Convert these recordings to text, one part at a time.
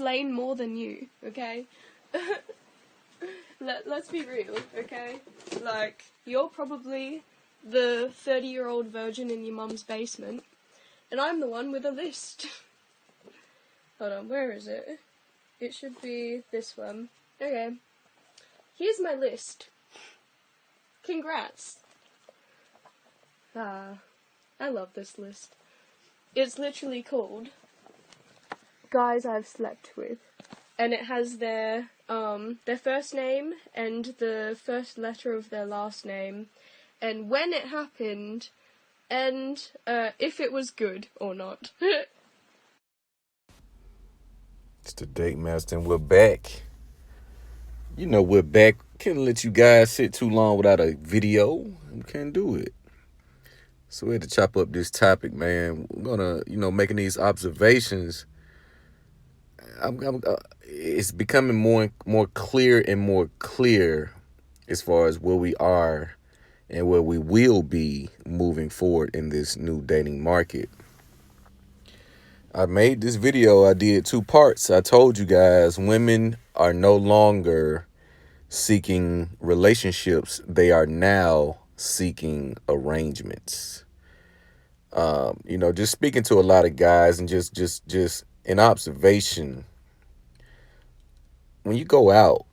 slain more than you, okay? Let's be real, okay? Like, you're probably the 30-year-old virgin in your mum's basement, and I'm the one with a list. Hold on, where is it? It should be this one. Okay. Here's my list. Congrats. I love this list. It's literally called Guys I've Slept With. And it has their first name and the first letter of their last name, and when it happened, and if it was good or not. It's the Date Master, and we're back. You know we're back. Can't let you guys sit too long without a video. We can't do it. So we had to chop up this topic, man. We're gonna, making these observations. It's becoming more clear and more clear as far as where we are and where we will be moving forward in this new dating market. I made this video. I did 2 parts. I told you guys women are no longer seeking relationships. They are now seeking arrangements. Just speaking to a lot of guys and just an observation. When you go out,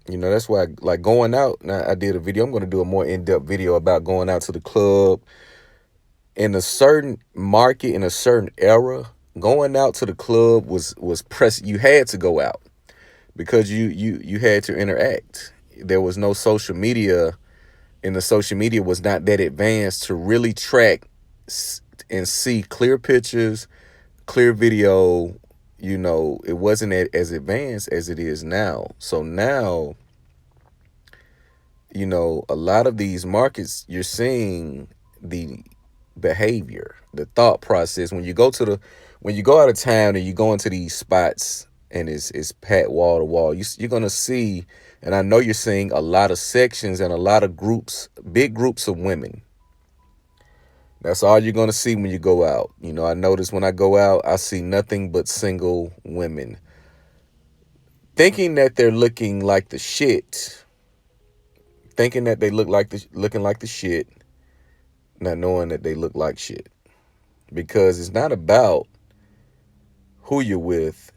that's why like going out. Now I did a video. I'm going to do a more in-depth video about going out to the club. In a certain market, in a certain era, going out to the club was you had to go out because you had to interact. There was no social media, and the social media was not that advanced to really track and see clear pictures, clear video. It wasn't as advanced as it is now. So now, a lot of these markets, you're seeing the behavior, the thought process. When you go out of town and you go into these spots and it's packed wall to wall, you're going to see, and I know you're seeing a lot of sections and a lot of groups, big groups of women. That's all you're going to see when you go out. I notice when I go out, I see nothing but single women. Thinking that they're looking like the shit. Thinking that they looking like the shit. Not knowing that they look like shit. Because it's not about who you're with.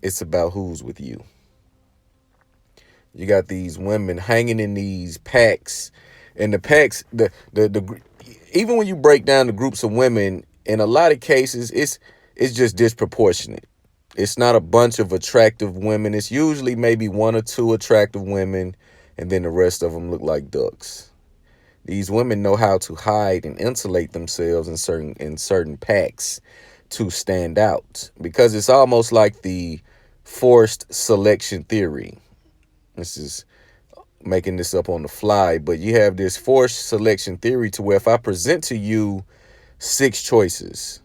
It's about who's with you. You got these women hanging in these packs. And the packs, even when you break down the groups of women, in a lot of cases, it's just disproportionate. It's not a bunch of attractive women. It's usually maybe 1 or 2 attractive women, and then the rest of them look like ducks. These women know how to hide and insulate themselves in certain packs to stand out, because it's almost like the forced selection theory. This is making this up on the fly, but you have this forced selection theory to where if I present to you 6 choices,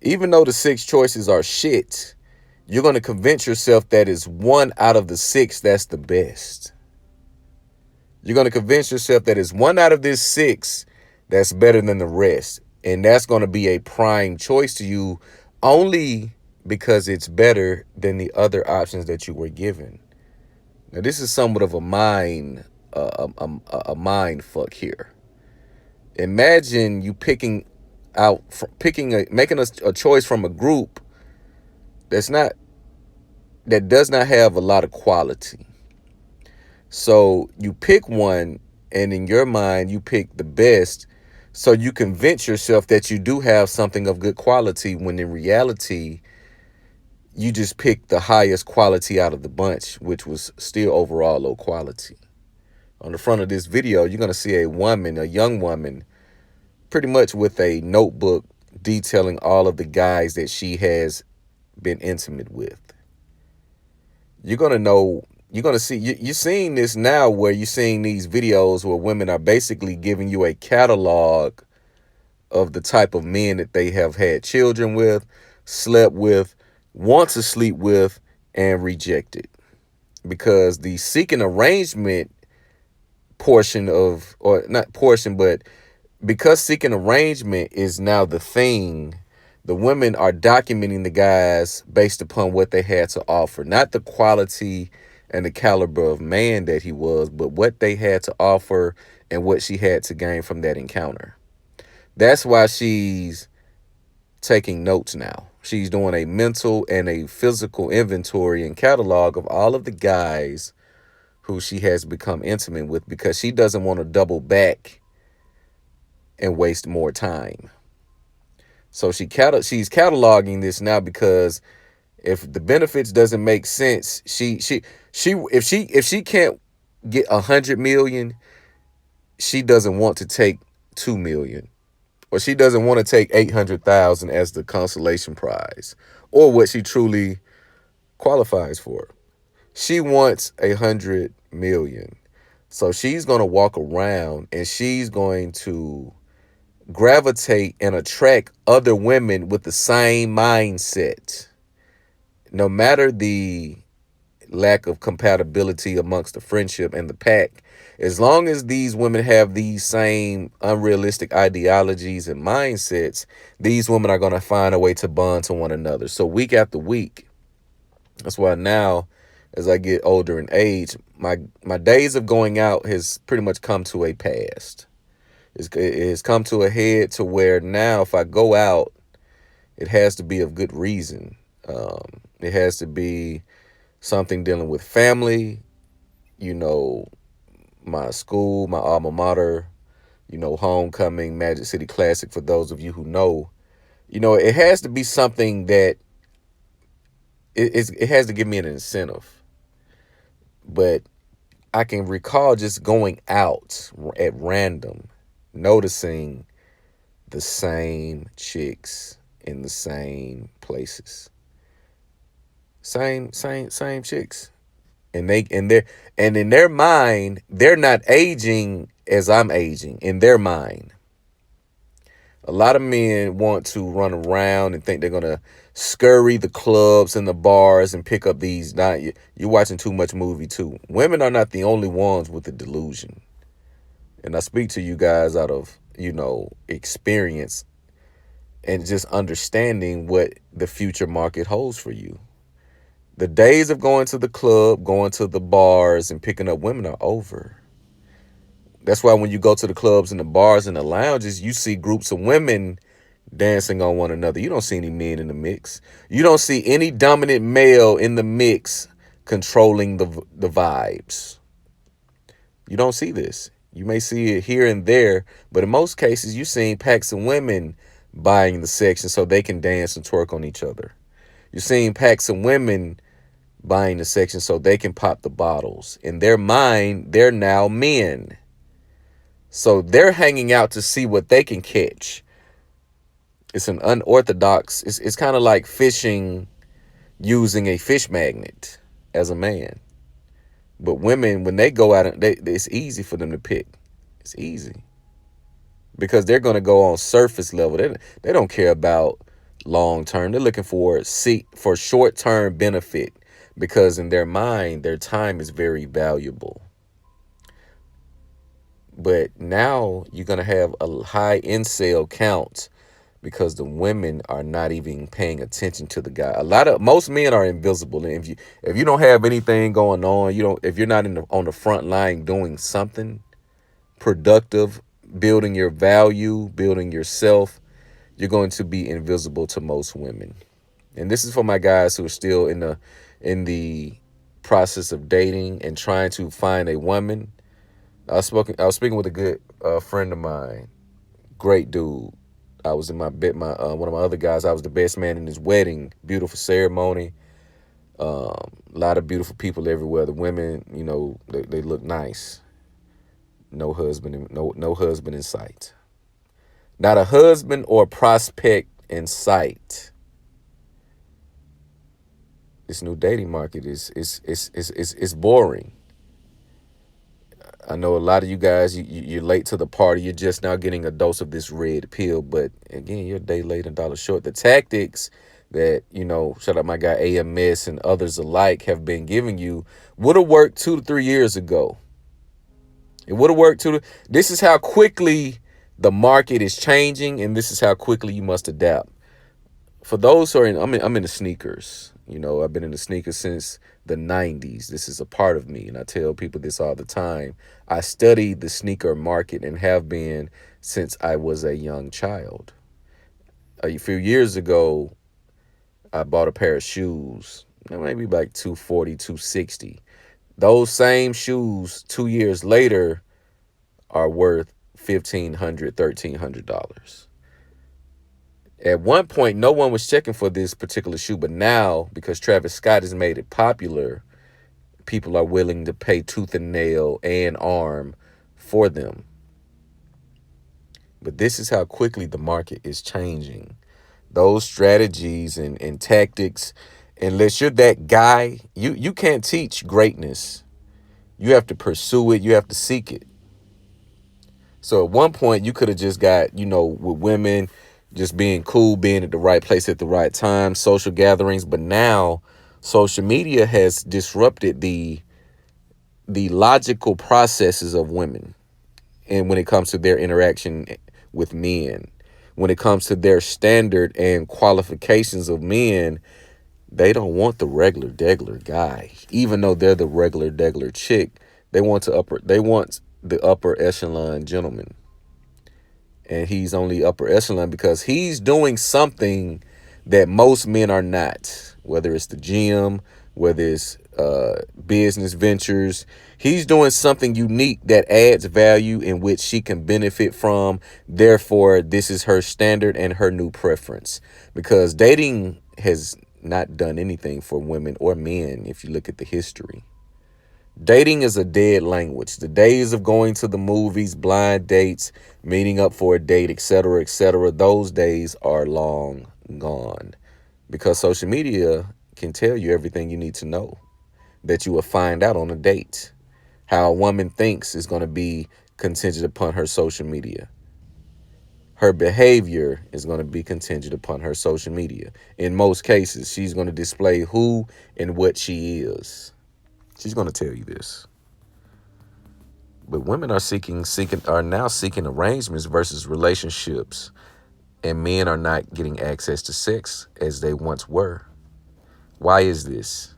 even though the 6 choices are shit, you're going to convince yourself that it's 1 out of the 6 that's the best. You're going to convince yourself that it's 1 out of this 6 that's better than the rest. And that's going to be a prime choice to you only because it's better than the other options that you were given. Now, this is somewhat of a mind fuck here. Imagine you making a choice from a group that does not have a lot of quality. So you pick one, and in your mind, you pick the best. So you convince yourself that you do have something of good quality, when in reality, you just picked the highest quality out of the bunch, which was still overall low quality. On the front of this video, you're going to see a young woman, pretty much with a notebook detailing all of the guys that she has been intimate with. You're going to see, you're seeing this now, where you're seeing these videos where women are basically giving you a catalog of the type of men that they have had children with, slept with, want to sleep with, and rejected. Because the seeking arrangement portion of, or not portion, but because seeking arrangement is now the thing, The women are documenting the guys based upon what they had to offer, not the quality and the caliber of man that he was, but what they had to offer and what she had to gain from that encounter. That's why she's taking notes now. She's doing a mental and a physical inventory and catalog of all of the guys who she has become intimate with, because she doesn't want to double back and waste more time. So she's cataloging this now, because if the benefits doesn't make sense, if she can't get 100 million, she doesn't want to take 2 million, or she doesn't want to take 800,000 as the consolation prize, or what she truly qualifies for. She wants 100 million. So she's going to walk around and she's going to gravitate and attract other women with the same mindset. No matter the lack of compatibility amongst the friendship and the pack, as long as these women have these same unrealistic ideologies and mindsets, these women are going to find a way to bond to one another. So week after week, that's why now, as I get older in age, my days of going out has pretty much come to a past. It has come to a head to where now if I go out, it has to be of good reason. It has to be something dealing with family, my school, my alma mater, homecoming, Magic City Classic, for those of you who know. It has to be something that it has to give me an incentive. But I can recall just going out at random, noticing the same chicks in the same places. Same chicks. And in their mind, they're not aging as I'm aging in their mind. A lot of men want to run around and think they're going to scurry the clubs and the bars and pick up these. You're watching too much movie too. Women are not the only ones with the delusion. And I speak to you guys out of, experience and just understanding what the future market holds for you. The days of going to the club, going to the bars, and picking up women are over. That's why when you go to the clubs and the bars and the lounges, you see groups of women dancing on one another. You don't see any men in the mix. You don't see any dominant male in the mix controlling the vibes. You don't see this. You may see it here and there, but in most cases, you're seeing packs of women buying the section so they can dance and twerk on each other. You're seeing packs of women buying the section so they can pop the bottles. In their mind, they're now men. So they're hanging out to see what they can catch. It's an unorthodox, it's kind of like fishing using a fish magnet as a man. But women, when they go out, it's easy for them to pick. It's easy. Because they're going to go on surface level. They don't care about long term. They're looking for short term benefit. Because in their mind, their time is very valuable. But now you're going to have a high incel count because the women are not even paying attention to the guy. Most men are invisible. And if you don't have anything going on, if you're not on the front line doing something productive, building your value, building yourself, you're going to be invisible to most women. And this is for my guys who are still in the process of dating and trying to find a woman. I was speaking with a good friend of mine, great dude. I was in one of my other guys. I was the best man in his wedding. Beautiful ceremony. A lot of beautiful people everywhere. The women, they look nice. No husband in sight. Not a husband or prospect in sight. This new dating market is boring. I know a lot of you guys, you're late to the party. You're just now getting a dose of this red pill. But again, you're a day late and $1 short. The tactics that, shout out my guy AMS and others alike have been giving you would have worked 2 to 3 years ago. It would have worked this is how quickly the market is changing, and this is how quickly you must adapt. for those who are I'm in the sneakers. You know, I've been in the sneakers since the 90s. This is a part of me, and I tell people this all the time. I study the sneaker market and have been since I was a young child. A few years ago, I bought a pair of shoes, maybe like 240, 260. Those same shoes 2 years later are worth $1,500, $1,300. At one point, no one was checking for this particular shoe, but now, because Travis Scott has made it popular, people are willing to pay tooth and nail and arm for them. But this is how quickly the market is changing. Those strategies and tactics, unless you're that guy, you can't teach greatness. You have to pursue it. You have to seek it. So at one point, you could have just got, with women, just being cool, being at the right place at the right time, social gatherings. But now social media has disrupted the logical processes of women. And when it comes to their interaction with men, when it comes to their standard and qualifications of men, they don't want the regular degular guy. Even though they're the regular degular chick, they want the upper echelon gentleman. And he's only upper echelon because he's doing something that most men are not, whether it's the gym, whether it's business ventures. He's doing something unique that adds value in which she can benefit from. Therefore, this is her standard and her new preference, because dating has not done anything for women or men. If you look at the history, dating is a dead language. The days of going to the movies, blind dates, meeting up for a date, etc., etc., those days are long gone, because social media can tell you everything you need to know that you will find out on a date. How a woman thinks is going to be contingent upon her social media. Her behavior is going to be contingent upon her social media. In most cases, she's going to display who and what she is. She's going to tell you this. But women are now seeking arrangements versus relationships, and men are not getting access to sex as they once were. Why is this?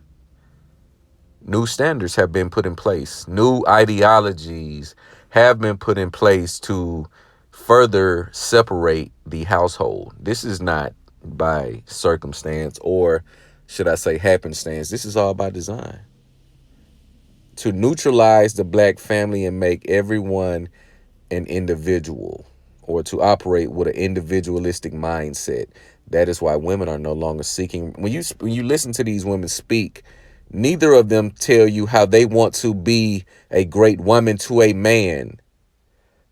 New standards have been put in place. New ideologies have been put in place to further separate the household. This is not by circumstance, or should I say happenstance. This is all by design. To neutralize the black family and make everyone an individual, or to operate with an individualistic mindset. That is why women are no longer seeking. When you listen to these women speak, neither of them tell you how they want to be a great woman to a man.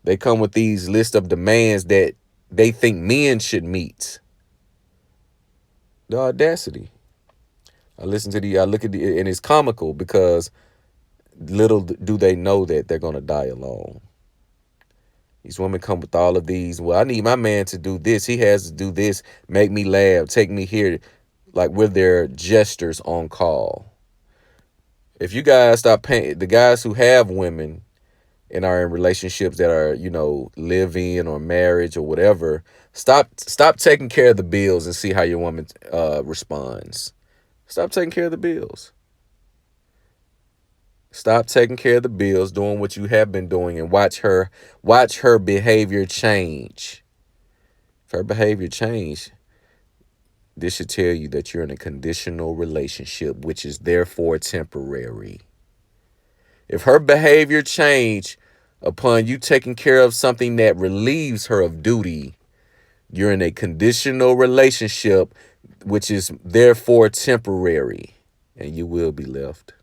They come with these list of demands that they think men should meet. The audacity. I look at and it's comical, because little do they know that they're going to die alone. These women come with all of these. Well, I need my man to do this. He has to do this. Make me laugh. Take me here. Like we're their jesters on call. If you guys stop paying, the guys who have women and are in relationships that are, live-in or marriage or whatever, stop taking care of the bills and see how your woman responds. Stop taking care of the bills. Stop taking care of the bills, doing what you have been doing, and watch her behavior change. If her behavior change, this should tell you that you're in a conditional relationship, which is therefore temporary. If her behavior change upon you taking care of something that relieves her of duty, you're in a conditional relationship, which is therefore temporary, and you will be left.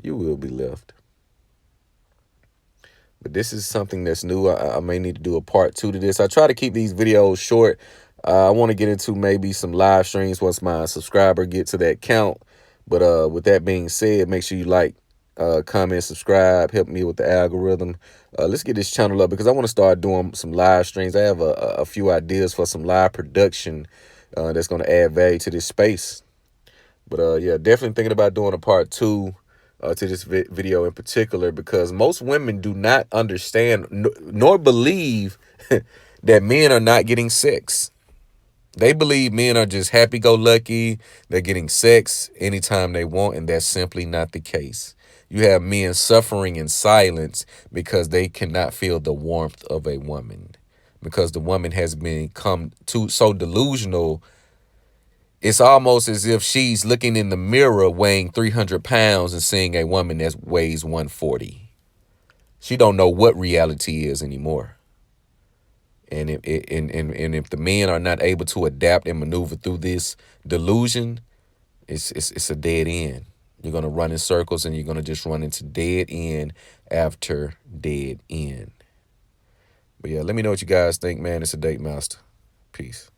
You will be left. But this is something that's new. I may need to do a part 2 to this. I try to keep these videos short. I want to get into maybe some live streams once my subscriber get to that count. But with that being said, make sure you like, comment, subscribe, help me with the algorithm. Let's get this channel up, because I want to start doing some live streams. I have a few ideas for some live production that's going to add value to this space. But yeah, definitely thinking about doing a part 2 to this video in particular, because most women do not understand nor believe that men are not getting sex. They believe men are just happy-go-lucky. They're getting sex anytime they want, and that's simply not the case. You have men suffering in silence because they cannot feel the warmth of a woman, because the woman has become too so delusional. It's almost as if she's looking in the mirror weighing 300 pounds and seeing a woman that weighs 140. She don't know what reality is anymore. And if the men are not able to adapt and maneuver through this delusion, it's a dead end. You're gonna run in circles, and you're gonna just run into dead end after dead end. But yeah, let me know what you guys think, man. It's a Date Master. Peace.